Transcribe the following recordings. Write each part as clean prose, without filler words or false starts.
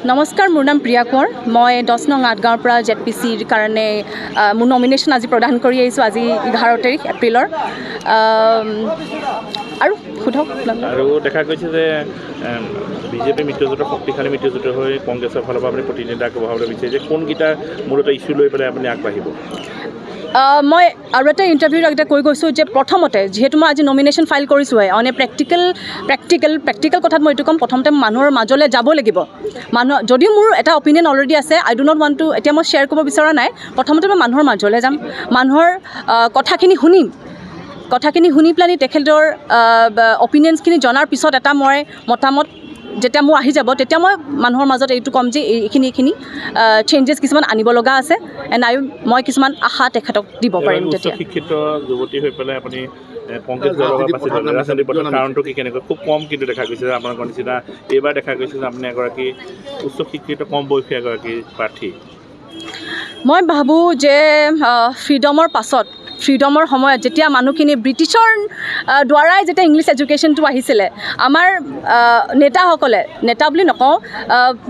নমস্কাৰ, মোৰ নাম প্ৰিয়া কোঁৱৰ। মই 10 নং আঠগাঁৱৰ পৰা জেডপিচিৰ কাৰণে মোৰ নমিনেশ্যন আজি প্ৰদান কৰি আহিছোঁ, আজি 11 তাৰিখ এপ্ৰিলৰ। আৰু সোধক। আৰু দেখা গৈছে যে বিজেপি মিত্ৰজোঁটৰ শক্তিশালী মিত্ৰজোঁট হৈ কংগ্ৰেছৰ ফালৰ পৰা আপুনি প্ৰতিনিধিত্ব আগবঢ়াবলৈ বিচাৰিছে, কোনকেইটা মূলত ইছ্যু লৈ পেলাই আপুনি আগবাঢ়িব? মই আৰু এটা ইণ্টাৰভিউত আগতে কৈ গৈছোঁ যে প্ৰথমতে যিহেতু মই আজি নমিনেশ্যন ফাইল কৰিছোঁহে, অনে প্ৰেক্টিকেল কথাত মই এইটো ক'ম, প্ৰথমতে মানুহৰ মাজলৈ যাব লাগিব। যদিও মোৰ এটা অপিনিয়ন অলৰেডি আছে, আই ডু নট ৱান্ট টু এতিয়া মই শ্বেয়াৰ কৰিব বিচৰা নাই। প্ৰথমতে মই মানুহৰ মাজলৈ যাম, মানুহৰ কথাখিনি শুনিম, কথাখিনি শুনি পেলাই তেখেতৰ অপিনিয়নছখিনি জনাৰ পিছত এটা মই মতামত যেতিয়া মোৰ আহি যাব, তেতিয়া মই মানুহৰ মাজত এইটো ক'ম যে এইখিনি চেঞ্জেছ কিছুমান আনিব লগা আছে, এণ্ড মই কিছুমান আশা তেখেতক দিব পাৰিম। তেতিয়া শিক্ষিত যুৱতী হৈ পেলাই আপুনি কংগ্ৰেছ কাৰণটো কি কেনেকৈ খুব কম কিন্তু দেখা গৈছে যে আপোনালোকৰ নিচিনা এইবাৰ দেখা গৈছে যে আপুনি এগৰাকী উচ্চ শিক্ষিত কম বয়সীয়া এগৰাকী প্ৰাৰ্থী। মই ভাবোঁ যে ফ্ৰীডমৰ পাছত, ফ্ৰীডমৰ সময়ত যেতিয়া মানুহখিনি ব্ৰিটিছৰ দ্বাৰাই যেতিয়া ইংলিছ এডুকেশ্যনটো আহিছিলে, আমাৰ নেতাসকলে, নেতা বুলি নকওঁ,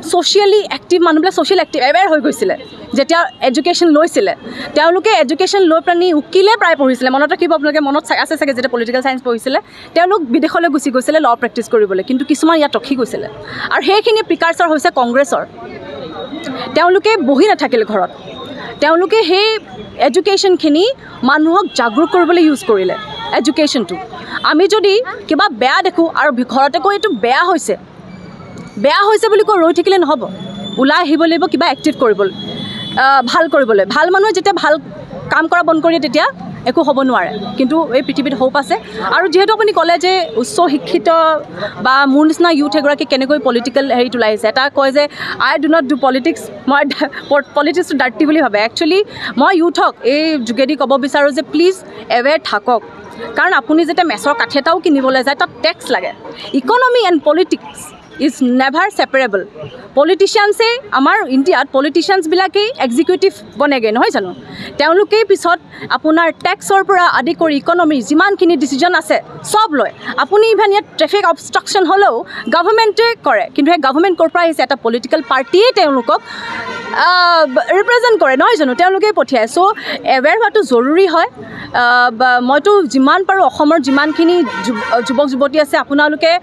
ছ'চিয়েলি এক্টিভ মানুহবিলাক ছ'চিয়েল এক্টিভ এৱেৰ হৈ গৈছিলে যেতিয়া এডুকেশ্যন লৈছিলে। তেওঁলোকে এডুকেশ্যন লৈ পেলানি উকিলে প্ৰায় পঢ়িছিলে, মনত ৰাখিব আপোনালোকে, মনত আছে চাগে, যেতিয়া পলিটিকেল ছায়েন্স পঢ়িছিলে তেওঁলোক বিদেশলৈ গুচি গৈছিলে ল' প্ৰেক্টিছ কৰিবলৈ, কিন্তু কিছুমান ইয়াত ৰখি গৈছিলে। আৰু সেইখিনি প্ৰিকাৰচৰ হৈছে কংগ্ৰেছৰ। তেওঁলোকে বহি নাথাকিল ঘৰত, তেওঁলোকে সেই এডুকেশ্যনখিনি মানুহক জাগৰূক কৰিবলৈ ইউজ কৰিলে এডুকেশ্যনটো। আমি যদি কিবা বেয়া দেখোঁ আৰু ঘৰতে কৈ এইটো বেয়া হৈছে বুলি কৈ ৰৈ থাকিলে নহ'ব, ওলাই আহিব লাগিব কিবা এক্টিভ কৰিবলৈ, ভাল কৰিবলৈ। ভাল মানুহে যেতিয়া ভাল কাম কৰা বন্ধ কৰি তেতিয়া একো হ'ব নোৱাৰে, কিন্তু এই পৃথিৱীত হোপ আছে। আৰু যিহেতু আপুনি ক'লে যে উচ্চ শিক্ষিত বা মোৰ নিচিনা ইউথ এগৰাকী কেনেকৈ পলিটিকেল হেৰিত ওলাইছে, এটা কয় যে আই ডু নট ডু পলিটিক্স, মই পলিটিক্সটো ডাৰ্টি বুলি ভাবে। একচুৱেলি মই ইউথক এই যোগেদি ক'ব বিচাৰোঁ যে প্লিজ এৱেৰ থাকক, কাৰণ আপুনি যেতিয়া মেচৰ কাঠি এটাও কিনিবলৈ যায় তাত টেক্স লাগে। Economy and politics is never separable. পলিটিচিয়ানছে, আমাৰ ইণ্ডিয়াত পলিটিচিয়ানছবিলাকেই এক্সিকিউটিভ বনেগৈ, নহয় জানো? তেওঁলোকেই পিছত আপোনাৰ টেক্সৰ পৰা আদি কৰি ইকনমিৰ যিমানখিনি ডিচিজন আছে চব লয়। আপুনি ইভেন ইয়াত ট্ৰেফিক অবষ্ট্ৰাকশ্যন হ'লেও গভৰ্ণমেণ্টে কৰে, কিন্তু সেই গভৰ্ণমেণ্ট ক'ৰ পৰা আহিছে? এটা পলিটিকেল পাৰ্টিয়ে তেওঁলোকক ৰিপ্ৰেজেণ্ট কৰে, নহয় জানো? তেওঁলোকেই পঠিয়ায়। চ' এৱেৰ হোৱাটো জৰুৰী হয়। মইতো যিমান পাৰোঁ অসমৰ যিমানখিনি যুৱক যুৱতী আছে, আপোনালোকে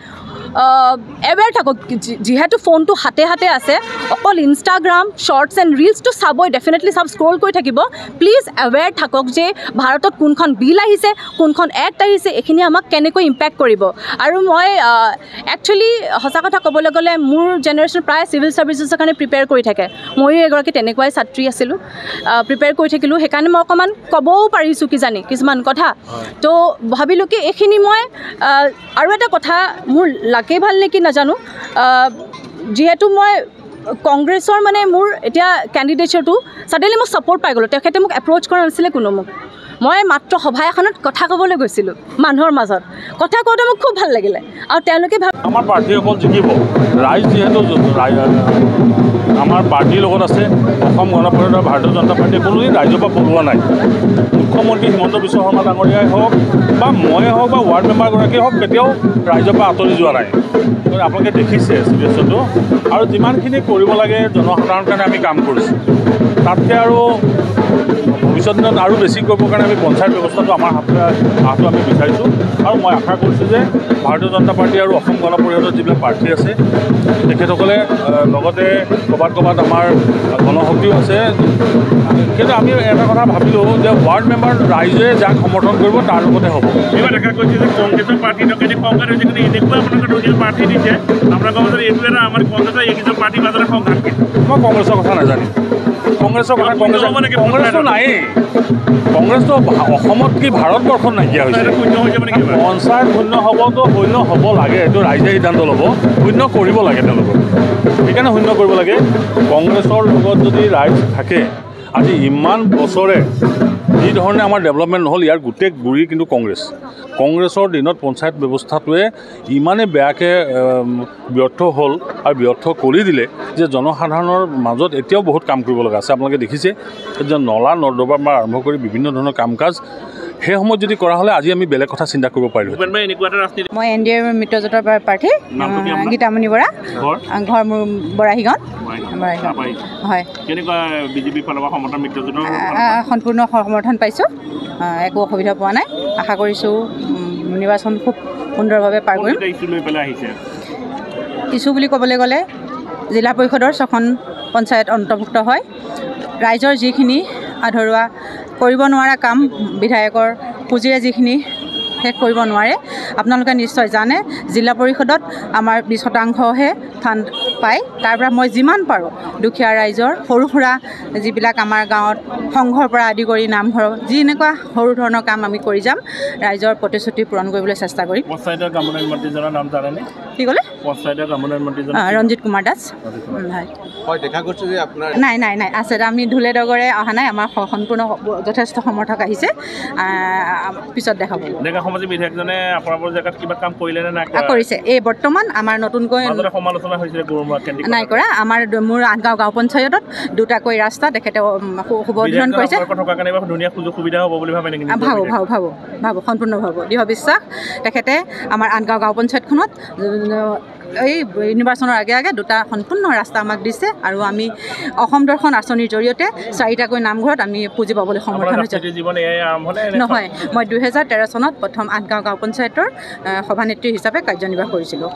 এৱেৰ থাকক। যিহেতু ফোনটো হাতে হাতে আছে, অকল ইনষ্টাগ্ৰাম শ্বৰ্টছ এণ্ড ৰিলছটো চাবই, ডেফিনেটলি চাব, স্ক্ৰল কৰি থাকিব। প্লিজ এৱেৰ থাকক যে ভাৰতত কোনখন বিল আহিছে, কোনখন এক্ট আহিছে, এইখিনি আমাক কেনেকৈ ইম্পেক্ট কৰিব। আৰু মই একচুৱেলি সঁচা কথা ক'বলৈ গ'লে মোৰ জেনেৰেশ্যন প্ৰায় চিভিল ছাৰ্ভিচেছৰ কাৰণে প্ৰিপেয়াৰ কৰি থাকে। ময়ো এগৰাকী তেনেকুৱাই ছাত্ৰী আছিলোঁ, প্ৰিপেয়াৰ কৰি থাকিলোঁ, সেইকাৰণে মই অকণমান ক'বও পাৰিছোঁ কিজানি কিছুমান কথা। তো ভাবিলোঁ কি এইখিনি মই আৰু এটা কথা মোৰ লাকেই ভাল নেকি নাজানো, যিহেতু মই কংগ্ৰেছৰ মানে মোৰ এতিয়া কেণ্ডিডেটছৰটো ছাডেনলি মই ছাপৰ্ট পাই গ'লোঁ। তেখেতে মোক এপ্ৰ'চ কৰা নাছিলে কোনো মোক। মই মাত্ৰ সভা এখনত কথা ক'বলৈ গৈছিলোঁ মানুহৰ মাজত, কথা কওঁতে মোক খুব ভাল লাগিলে। আৰু তেওঁলোকে আমাৰ প্ৰাৰ্থীসকল জিকিব, ৰাইজ যিহেতু আমাৰ পাৰ্টীৰ লগত আছে। অসম গণ পৰিষদৰ ভাৰতীয় জনতা পাৰ্টীয়ে কোনোদিন ৰাইজৰ পৰা পলোৱা নাই। মুখ্যমন্ত্ৰী হিমন্ত বিশ্ব শৰ্মা ডাঙৰীয়াই হওক বা ময়ে হওক বা ৱাৰ্ড মেম্বাৰগৰাকীয়ে হওক, কেতিয়াও ৰাইজৰ পৰা আঁতৰি যোৱা নাই। আপোনালোকে দেখিছে চিটুৱেশ্যনটো। আৰু যিমানখিনি কৰিব লাগে জনসাধাৰণৰ কাৰণে আমি কাম কৰিছোঁ, তাতকৈ আৰু ভৱিষ্যত দিনত আৰু বেছি কৰিবৰ কাৰণে আমি পঞ্চায়ত ব্যৱস্থাটো আমাৰ হাতত আমি বিচাৰিছোঁ। আৰু মই আশা কৰিছোঁ যে ভাৰতীয় জনতা পাৰ্টী আৰু অসম গণ পৰিষদৰ যিবিলাক প্ৰাৰ্থী আছে তেখেতসকলে, লগতে ক'ৰবাত আমাৰ গণশক্তিও আছে, কিন্তু আমি এটা কথা ভাবিলোঁ যে ৱাৰ্ড মেম্বাৰ ৰাইজে যাক সমৰ্থন কৰিব তাৰ লগতে হ'ব। এইবাৰ দেখা গৈছে যে কংগ্ৰেছৰ প্ৰাৰ্থী সংঘাত হৈছে, কিন্তু এনেকুৱা আপোনালোকে দুজন প্ৰাৰ্থী দিছে, আপোনালোকৰ মাজত এইটো এটা আমাৰ কংগ্ৰেছৰ এইকেইজন প্ৰাৰ্থীৰ মাজতে সংঘাত। মই কংগ্ৰেছৰ কথা নাজানিম, কংগ্ৰেছৰ কথা কংগ্ৰেছটো নায়েই। কংগ্ৰেছটো অসমত কি ভাৰতবৰ্ষত নাইকিয়া হৈছে। পঞ্চায়ত শূন্য হ'বতো শূন্য হ'ব লাগে, এইটো ৰাইজে সিদ্ধান্ত ল'ব। শূন্য কৰিব লাগে তেওঁলোকক, সেইকাৰণে শূন্য কৰিব লাগে। কংগ্ৰেছৰ লগত যদি ৰাইজ থাকে, আজি ইমান বছৰে যি ধৰণে আমাৰ ডেভেলপমেণ্ট নহ'ল ইয়াৰ গোটেই গুৰি কিন্তু কংগ্ৰেছৰ দিনত পঞ্চায়ত ব্যৱস্থাটোৱে ইমানেই বেয়াকৈ ব্যৰ্থ হ'ল আৰু ব্যৰ্থ কৰি দিলে যে জনসাধাৰণৰ মাজত এতিয়াও বহুত কাম কৰিব লগা আছে। আপোনালোকে দেখিছে যে নলা নৰ্দমাৰ পৰা আৰম্ভ কৰি বিভিন্ন ধৰণৰ কাম কাজ সেই সময়ত যদি কৰা হ'লে আজি আমি বেলেগ কথা চিন্তা কৰিব পাৰিলোঁ। মই NDA মিত্ৰজোঁটৰ প্ৰাৰ্থী গীতামণি বৰা, ঘৰ মোৰ বৰাহীগঞ্জ। হয়, সম্পূৰ্ণ সমৰ্থন পাইছোঁ, একো অসুবিধা পোৱা নাই। আশা কৰিছোঁ নিৰ্বাচন খুব সুন্দৰভাৱে পাৰ কৰিম। ইছ্যু বুলি ক'বলৈ গ'লে জিলা পৰিষদৰ 6খন পঞ্চায়ত অন্তৰ্ভুক্ত হয়। ৰাইজৰ যিখিনি আধৰুৱা কৰিব নোৱাৰা কাম বিধায়কৰ পুঁজিৰে যিখিনি শেষ কৰিব নোৱাৰে, আপোনালোকে নিশ্চয় জানে জিলা পৰিষদত আমাৰ 20% ফাণ্ড পায়। তাৰ পৰা মই যিমান পাৰোঁ দুখীয়া ৰাইজৰ সৰু সুৰা যিবিলাক আমাৰ গাঁৱত সংঘৰ পৰা আদি কৰি নামঘৰৰ যি এনেকুৱা সৰু ধৰণৰ কাম আমি কৰি যাম, ৰাইজৰ প্ৰতিশ্ৰুতি পূৰণ কৰিবলৈ চেষ্টা কৰিম। কি ক'লে? ৰঞ্জিত কুমাৰ দাস। নাই আছে, আমি ঢোলে ডগৰে অহা নাই, আমাৰ সম্পূৰ্ণ যথেষ্ট সমৰ্থক আহিছে। পিছত দেখা পাব। কৰিছে এই বৰ্তমান আমাৰ নতুনকৈ নাই কৰা। মোৰ 8 গাঁও পঞ্চায়তত 2টাকৈ ৰাস্তা তেখেতে শুভোদ্বোধন কৰিছে। ভাবোঁ সম্পূৰ্ণ ভাবোঁ, দৃঢ় বিশ্বাস। তেখেতে আমাৰ 8 গাঁও পঞ্চায়তখনত এই নিৰ্বাচনৰ আগে 2টা সম্পূৰ্ণ ৰাস্তা আমাক দিছে আৰু আমি অসম দৰ্শন আঁচনিৰ জৰিয়তে 4টাকৈ নামঘৰত আমি পুঁজি পাবলৈ সমৰ্থন হৈছোঁ। নহয়, মই 2013 চনত প্ৰথম 8 গাঁও পঞ্চায়তৰ সভানেত্ৰী হিচাপে কাৰ্যনিৰ্বাহ কৰিছিলোঁ।